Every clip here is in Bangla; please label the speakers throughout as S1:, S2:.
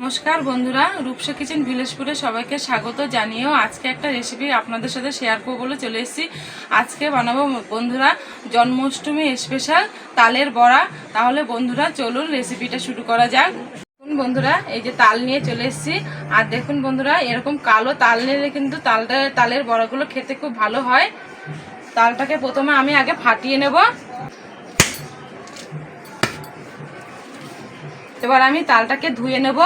S1: নমস্কার বন্ধুরা, রূপসা কিচেন ভিলেজপুরে সবাইকে স্বাগত জানিয়েও আজকে একটা রেসিপি আপনাদের সাথে শেয়ার করব বলে চলে এসেছি। আজকে বানাবো বন্ধুরা জন্মাষ্টমী স্পেশাল তালের বড়া। তাহলে বন্ধুরা চলুন রেসিপিটা শুরু করা যাক। বন্ধুরা এই যে তাল নিয়ে চলে এসেছি, আর দেখুন বন্ধুরা এরকম কালো তাল নিলে কিন্তু তালের বড়াগুলো খেতে খুব ভালো হয়। তালটাকে প্রথমে আমি আগে ফাটিয়ে নেব। এবার আমি তালটাকে ধুয়ে নেব।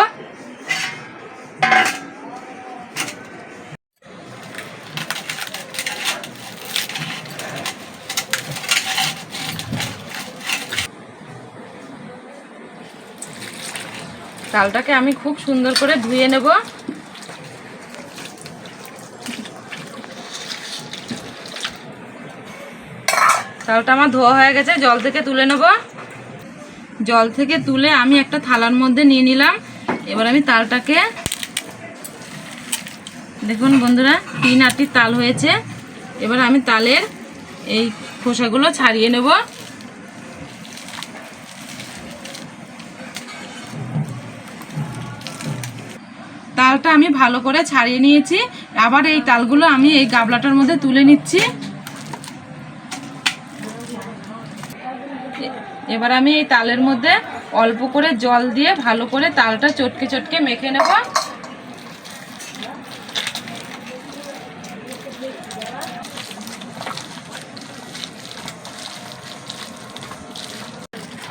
S1: তালটাকে আমি খুব সুন্দর করে ধুয়ে নেব। তালটা আমার ধোয়া হয়ে গেছে, জল থেকে তুলে নেব। জল থেকে তুলে আমি একটা থালার মধ্যে নিয়ে নিলাম। এবার আমি তালটাকে দেখুন বন্ধুরা 3 আটি তাল হয়েছে। এবার আমি তালের এই খোসাগুলো ছাড়িয়ে নেব। তালটা আমি ভালো করে ছাড়িয়ে নিয়েছি। আবার এই তালগুলো আমি এই গাবলাটার মধ্যে তুলে নিচ্ছি। এবার আমি এই তালের মধ্যে অল্প করে জল দিয়ে ভালো করে তালটা চটকে চটকে মেখে নেব।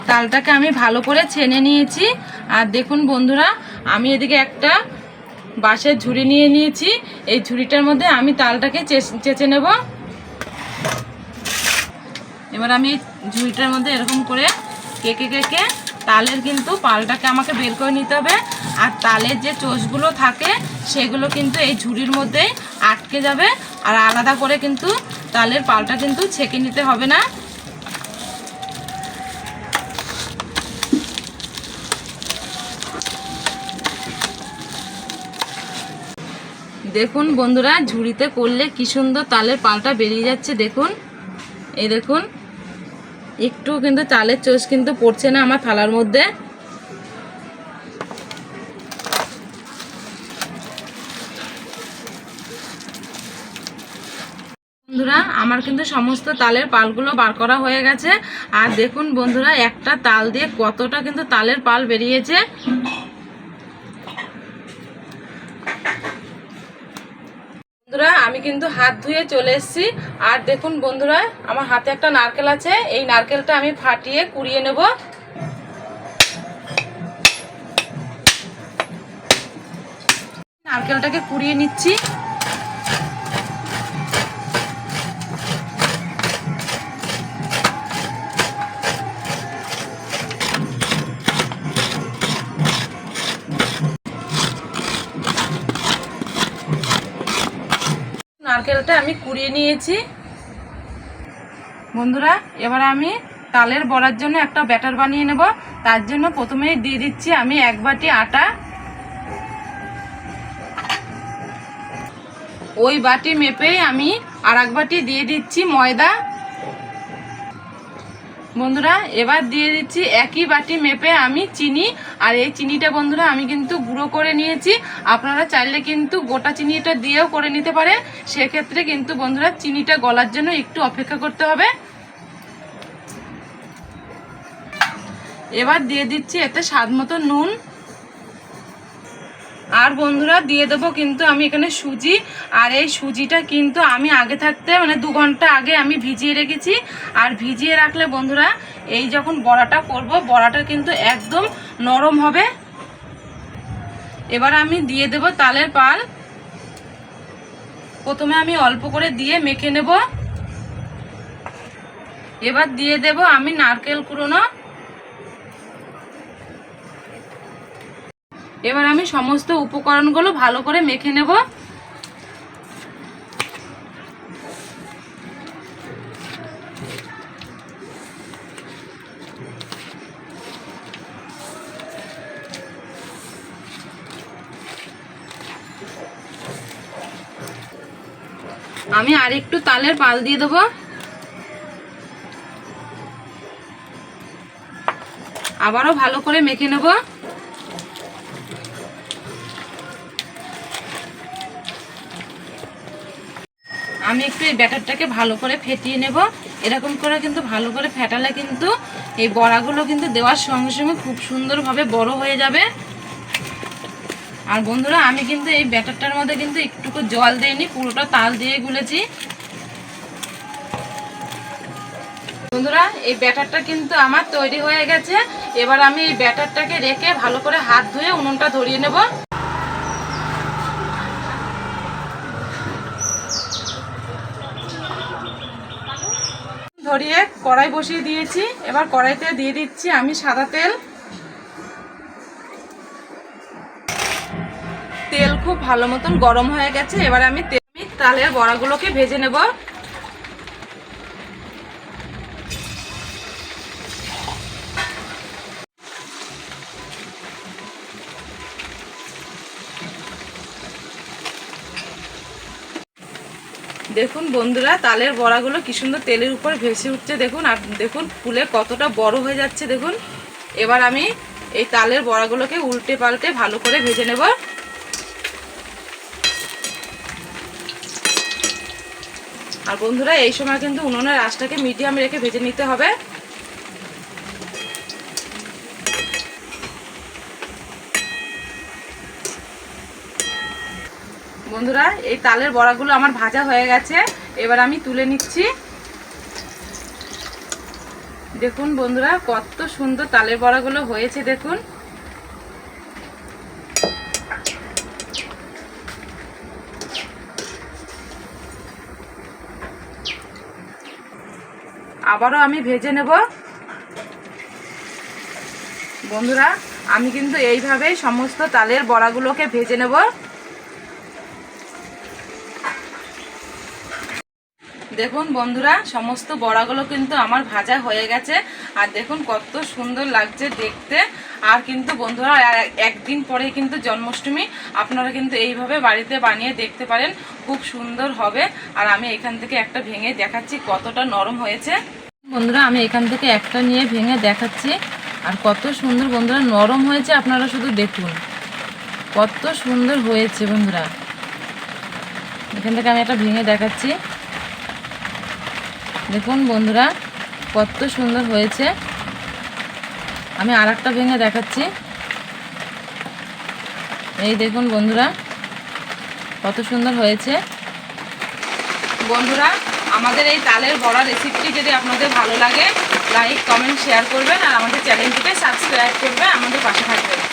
S1: তালটাকে আমি ভালো করে ছেনে নিয়েছি। আর দেখুন বন্ধুরা আমি এদিকে একটা বাঁশের ঝুড়ি নিয়ে নিয়েছি। এই ঝুড়িটার মধ্যে আমি তালটাকে চেঁচে নেব। এবার আমি ঝুড়িটার মধ্যে এরকম করে কেকে কেকে তালের কিন্তু পালটাকে আমাকে বের করে নিতে হবে। আর তালের যে চোষগুলো থাকে সেগুলো কিন্তু এই ঝুড়ির মধ্যেই আটকে যাবে। আর আলাদা করে কিন্তু তালের পালটা কিন্তু ছেঁকে নিতে হবে না। দেখুন বন্ধুরা ঝুড়িতে করলে কি সুন্দর তালের পালটা বেরিয়ে যাচ্ছে। দেখুন এই দেখুন একটু কিন্তু তালের চোষ কিন্তু পড়ছে না আমার থালার মধ্যে। বন্ধুরা আমার কিন্তু সমস্ত তালের পালগুলো বার করা হয়ে গেছে। আর দেখুন বন্ধুরা একটা তাল দিয়ে কতটা কিন্তু তালের পাল বেরিয়েছে। বন্ধুরা আমি কিন্তু হাত ধুয়ে চলে এসেছি। আর দেখুন বন্ধুরা আমার হাতে একটা নারকেল আছে। এই নারকেলটা আমি ফাটিয়ে কুড়িয়ে নেব। নারকেলটাকে কুড়িয়ে নিচ্ছি। নারকেলটা আমি কুড়িয়ে নিয়েছি। বন্ধুরা এবার আমি তালের বড়ার জন্য একটা ব্যাটার বানিয়ে নেব। তার জন্য প্রথমেই দিয়ে দিচ্ছি আমি 1 বাটি আটা। ওই বাটি মেপে আমি আর 1 বাটি দিয়ে দিচ্ছি ময়দা। বন্ধুরা এবার দিয়ে দিচ্ছি একই বাটি মেপে আমি চিনি। আর এই চিনিটা বন্ধুরা আমি কিন্তু গুঁড়ো করে নিয়েছি। আপনারা চাইলে কিন্তু গোটা চিনিটা দিয়েও করে নিতে পারেন। সেক্ষেত্রে কিন্তু বন্ধুরা চিনিটা গলার জন্য একটু অপেক্ষা করতে হবে। এবার দিয়ে দিচ্ছি এতে স্বাদ মতো নুন। আর বন্ধুরা দিয়ে দেবো কিন্তু আমি এখানে সুজি। আর এই সুজিটা কিন্তু আমি আগে থাকতে 2 ঘন্টা আগে আমি ভিজিয়ে রেখেছি। আর ভিজিয়ে রাখলে বন্ধুরা এই যখন বড়াটা করব বড়াটা কিন্তু একদম নরম হবে। এবার আমি দিয়ে দেব তালের পাল। প্রথমে আমি অল্প করে দিয়ে মেখে নেব। এবার দিয়ে দেব আমি নারকেল কুড়োনো। এবার আমি সমস্ত উপকরণগুলো ভালো করে মেখে নেব। আমি আরেকটু তালের পাল দিয়ে দেবো। আবারও ভালো করে মেখে নেব। আমি একটু এই ব্যাটারটাকে ভালো করে ফেটিয়ে নেব। এরকম করে কিন্তু ভালো করে ফেটালে কিন্তু এই বড়াগুলো কিন্তু দেওয়ার সঙ্গে সঙ্গে খুব সুন্দরভাবে বড় হয়ে যাবে। আর বন্ধুরা আমি কিন্তু এই ব্যাটারটার মধ্যে কিন্তু একটুকু জল দেইনি, পুরোটা তাল দিয়ে গুলেছি। বন্ধুরা এই ব্যাটারটা কিন্তু আমার তৈরি হয়ে গেছে। এবার আমি এই ব্যাটারটাকে রেখে ভালো করে হাত ধুয়ে উনুনটা ধরিয়ে নেব। ধরিয়ে কড়াই বসিয়ে দিয়েছি। এবার কড়াইতে দিয়ে দিচ্ছি আমি সাদা তেল। তেল খুব ভালো মতন গরম হয়ে গেছে। এবার আমি তালের বড়াগুলোকে ভেজে নেব। দেখুন বন্ধুরা তালের বড়াগুলো কি সুন্দর তেলের উপর ভেসে উঠছে দেখুন। আর দেখুন ফুলে কতটা বড় হয়ে যাচ্ছে দেখুন। এবার আমি এই তালের বড়াগুলোকে উল্টে পাল্টে ভালো করে ভেজে নেব। আর বন্ধুরা এই সময় কিন্তু উনুনের আঁচটাকে মিডিয়াম রেখে ভেজে নিতে হবে। বন্ধুরা এই তালের বড়াগুলো আমার ভাজা হয়ে গেছে। এবার আমি তুলে নিচ্ছি। দেখুন বন্ধুরা কত সুন্দর তালের বড়াগুলো হয়েছে দেখুন। আবারও আমি ভেজে নেব। বন্ধুরা আমি কিন্তু এইভাবেই সমস্ত তালের বড়াগুলোকে ভেজে নেব। দেখুন বন্ধুরা সমস্ত বড়াগুলো কিন্তু আমার ভাজা হয়ে গেছে। আর দেখুন কত সুন্দর লাগছে দেখতে। আর কিন্তু বন্ধুরা একদিন পরে কিন্তু জন্মাষ্টমী, আপনারা কিন্তু এইভাবে বাড়িতে বানিয়ে দেখতে পারেন, খুব সুন্দর হবে। আর আমি এখান থেকে একটা ভেঙে দেখাচ্ছি কতটা নরম হয়েছে। বন্ধুরা আমি এখান থেকে একটা নিয়ে ভেঙে দেখাচ্ছি। আর কত সুন্দর বন্ধুরা নরম হয়েছে, আপনারা শুধু দেখুন কত সুন্দর হয়েছে। বন্ধুরা এখান থেকে আমি একটা ভেঙে দেখাচ্ছি। দেখুন বন্ধুরা কত সুন্দর হয়েছে। আমি আর একটা ভেঙে দেখাচ্ছি। এই দেখুন বন্ধুরা কত সুন্দর হয়েছে। বন্ধুরা আমাদের এই তালের বড়া রেসিপিটি যদি আপনাদের ভালো লাগে লাইক কমেন্ট শেয়ার করবেন। আর আমাদের চ্যানেলটিকে সাবস্ক্রাইব করবেন, আমাদের পাশে থাকবেন।